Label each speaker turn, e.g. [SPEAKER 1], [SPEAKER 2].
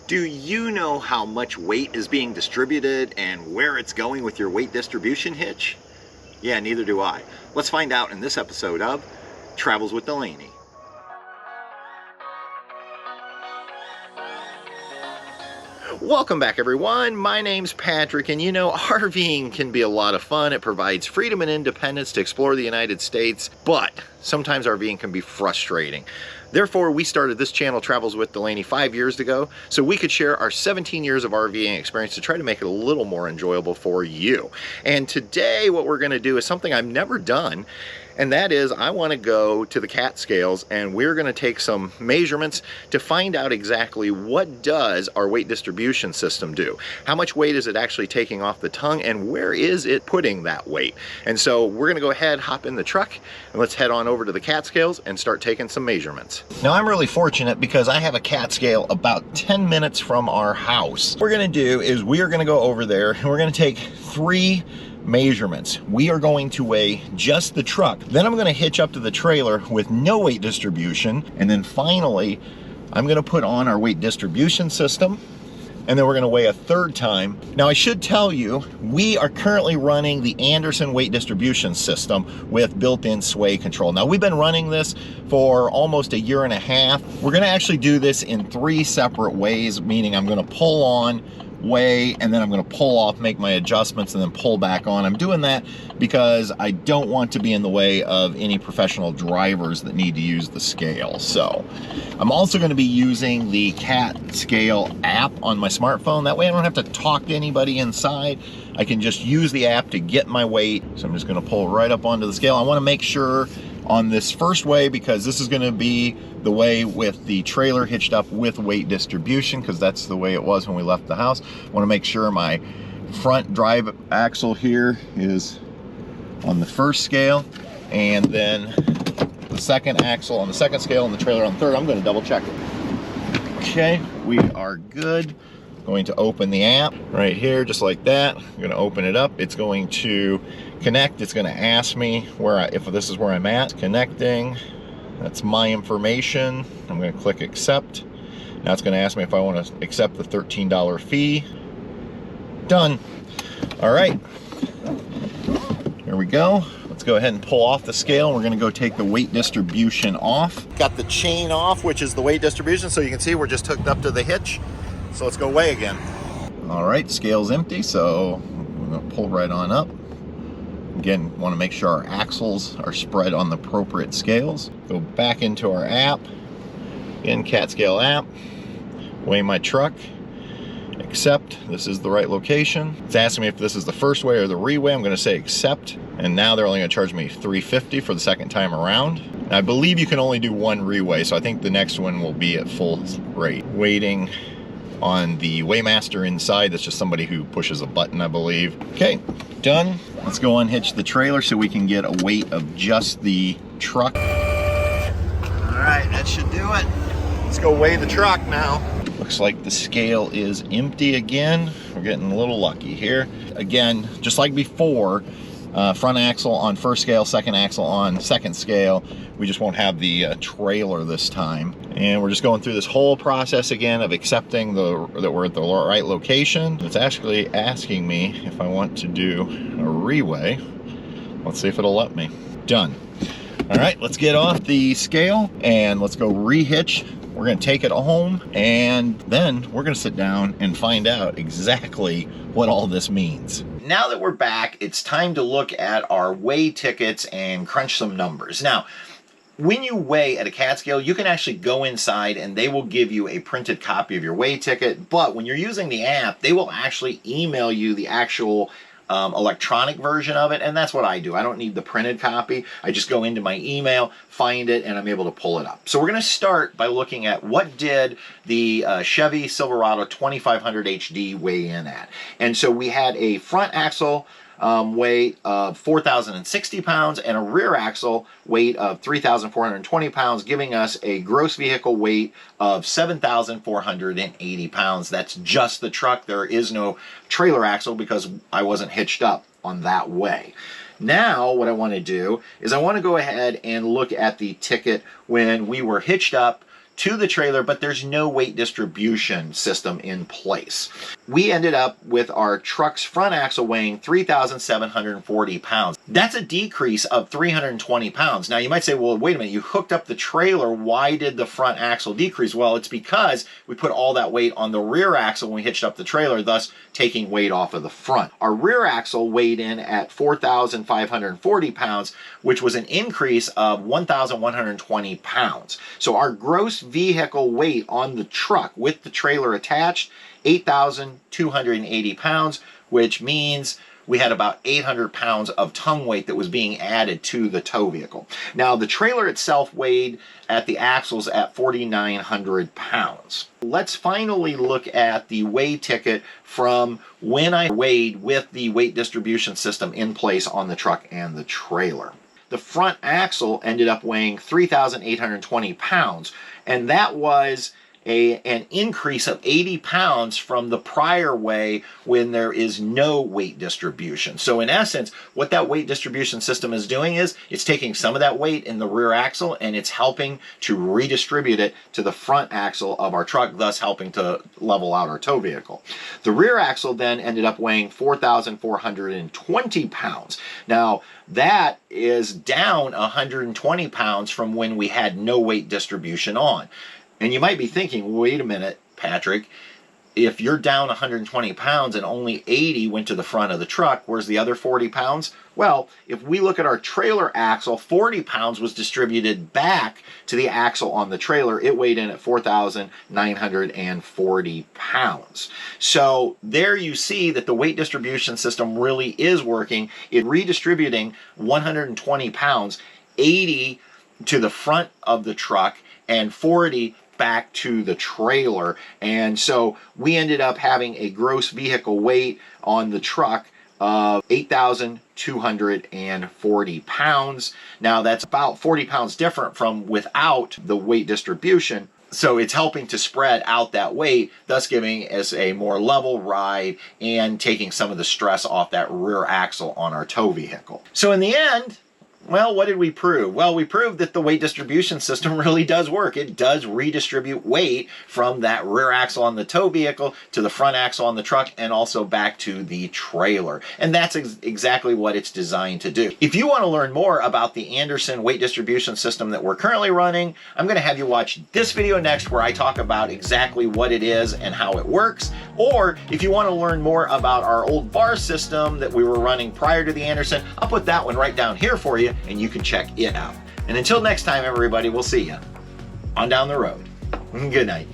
[SPEAKER 1] Do you know how much weight is being distributed and where it's going with your weight distribution hitch? Yeah, neither do I. Let's find out in this episode of Travels with Delaney. Welcome back, everyone. My name's Patrick, and you know, RVing can be a lot of fun. It provides freedom and independence to explore the United States, but sometimes RVing can be frustrating. Therefore, we started this channel, Travels with Delaney, 5 years ago, so we could share our 17 years of RVing experience to try to make it a little more enjoyable for you. And today, what we're going to do is something I've never done, and that is I want to go to the Catskills and we're going to take some measurements to find out exactly what does our weight distribution system do. How much weight is it actually taking off the tongue, and where is it putting that weight? And so we're going to go ahead, hop in the truck, and let's head on over to the Catskills and start taking some measurements. Now, I'm really fortunate because I have a Catskill about 10 minutes from our house. What we're going to do is we are going to go over there and we're going to take 3 measurements. We are going to weigh just the truck. Then I'm going to hitch up to the trailer with no weight distribution. And then finally, I'm going to put on our weight distribution system. And then we're going to weigh a third time. Now, I should tell you, we are currently running the Anderson weight distribution system with built-in sway control. Now, we've been running this for almost a year and a half. We're going to actually do this in 3 separate ways, meaning I'm going to pull on, weigh, and then I'm going to pull off, make my adjustments, and then pull back on. I'm doing that because I don't want to be in the way of any professional drivers that need to use the scale. So I'm also going to be using the Catskills app on my smartphone. That way I don't have to talk to anybody inside. I can just use the app to get my weight. So I'm just going to pull right up onto the scale. I want to make sure on this first weigh, because this is going to be the way with the trailer hitched up with weight distribution, because that's the way it was when we left the house. I want to make sure my front drive axle here is on the first scale, and then the second axle on the second scale, and the trailer on the third. I'm going to double check it. Okay, we are good. Going to open the app right here, just like that. I'm going to open it up. It's going to connect. It's going to ask me if this is where I'm at. Connecting. That's my information. I'm going to click accept. Now it's going to ask me if I want to accept the $13 fee. Done. All right. Here we go. Let's go ahead and pull off the scale. We're going to go take the weight distribution off. Got the chain off, which is the weight distribution. So you can see we're just hooked up to the hitch. So let's go weigh again. All right, scale's empty, so we're gonna pull right on up. Again, want to make sure our axles are spread on the appropriate scales. Go back into our app. Again, Catskills app. Weigh my truck. Accept. This is the right location. It's asking me if this is the first weigh or the reweigh. I'm going to say accept. And now they're only going to charge me $3.50 for the second time around. Now, I believe you can only do 1 reweigh, so I think the next one will be at full rate. Waiting on the Weighmaster inside. That's just somebody who pushes a button, I believe. Okay, done. Let's go unhitch the trailer so we can get a weight of just the truck. All right, that should do it. Let's go weigh the truck now. Looks like the scale is empty again. We're getting a little lucky here. Again, just like before, front axle on first scale, second axle on second scale. We just won't have the trailer this time. And we're just going through this whole process again of accepting that we're at the right location. It's actually asking me if I want to do a reweigh. Let's see if it'll let me. Done. All right, let's get off the scale and let's go rehitch. We're gonna take it home, and then we're gonna sit down and find out exactly what all this means. Now that we're back, it's time to look at our weigh tickets and crunch some numbers. Now, when you weigh at a Catskill, you can actually go inside and they will give you a printed copy of your weigh ticket. But when you're using the app, they will actually email you the actual electronic version of it. And that's what I do. I don't need the printed copy. I just go into my email, find it, and I'm able to pull it up. So we're going to start by looking at what did the Chevy Silverado 2500 HD weigh in at. And so we had a front axle weight of 4,060 pounds and a rear axle weight of 3,420 pounds, giving us a gross vehicle weight of 7,480 pounds. That's just the truck. There is no trailer axle because I wasn't hitched up on that way. Now what I want to do is I want to go ahead and look at the ticket when we were hitched up to the trailer, but there's no weight distribution system in place. We ended up with our truck's front axle weighing 3,740 pounds. That's a decrease of 320 pounds. Now you might say, well, wait a minute, you hooked up the trailer, why did the front axle decrease? Well, it's because we put all that weight on the rear axle when we hitched up the trailer, thus taking weight off of the front. Our rear axle weighed in at 4,540 pounds, which was an increase of 1,120 pounds. So our gross vehicle weight on the truck with the trailer attached, 8,280 pounds, which means we had about 800 pounds of tongue weight that was being added to the tow vehicle. Now, the trailer itself weighed at the axles at 4,900 pounds. Let's finally look at the weigh ticket from when I weighed with the weight distribution system in place on the truck and the trailer. The front axle ended up weighing 3,820 pounds, and that was an increase of 80 pounds from the prior weigh when there is no weight distribution. So in essence, what that weight distribution system is doing is it's taking some of that weight in the rear axle and it's helping to redistribute it to the front axle of our truck, thus helping to level out our tow vehicle. The rear axle then ended up weighing 4,420 pounds. Now, that is down 120 pounds from when we had no weight distribution on. And you might be thinking, wait a minute, Patrick, if you're down 120 pounds and only 80 went to the front of the truck, where's the other 40 pounds? Well, if we look at our trailer axle, 40 pounds was distributed back to the axle on the trailer. It weighed in at 4,940 pounds. So there you see that the weight distribution system really is working. It's redistributing 120 pounds, 80 to the front of the truck and 40 back to the trailer. And so we ended up having a gross vehicle weight on the truck of 8,240 pounds. Now that's about 40 pounds different from without the weight distribution. So it's helping to spread out that weight, thus giving us a more level ride and taking some of the stress off that rear axle on our tow vehicle. So in the end, well, what did we prove? Well, we proved that the weight distribution system really does work. It does redistribute weight from that rear axle on the tow vehicle to the front axle on the truck and also back to the trailer. And that's exactly what it's designed to do. If you want to learn more about the Anderson weight distribution system that we're currently running, I'm going to have you watch this video next where I talk about exactly what it is and how it works. Or if you want to learn more about our old bar system that we were running prior to the Anderson, I'll put that one right down here for you and you can check it out. And until next time, everybody, we'll see you on down the road. Good night.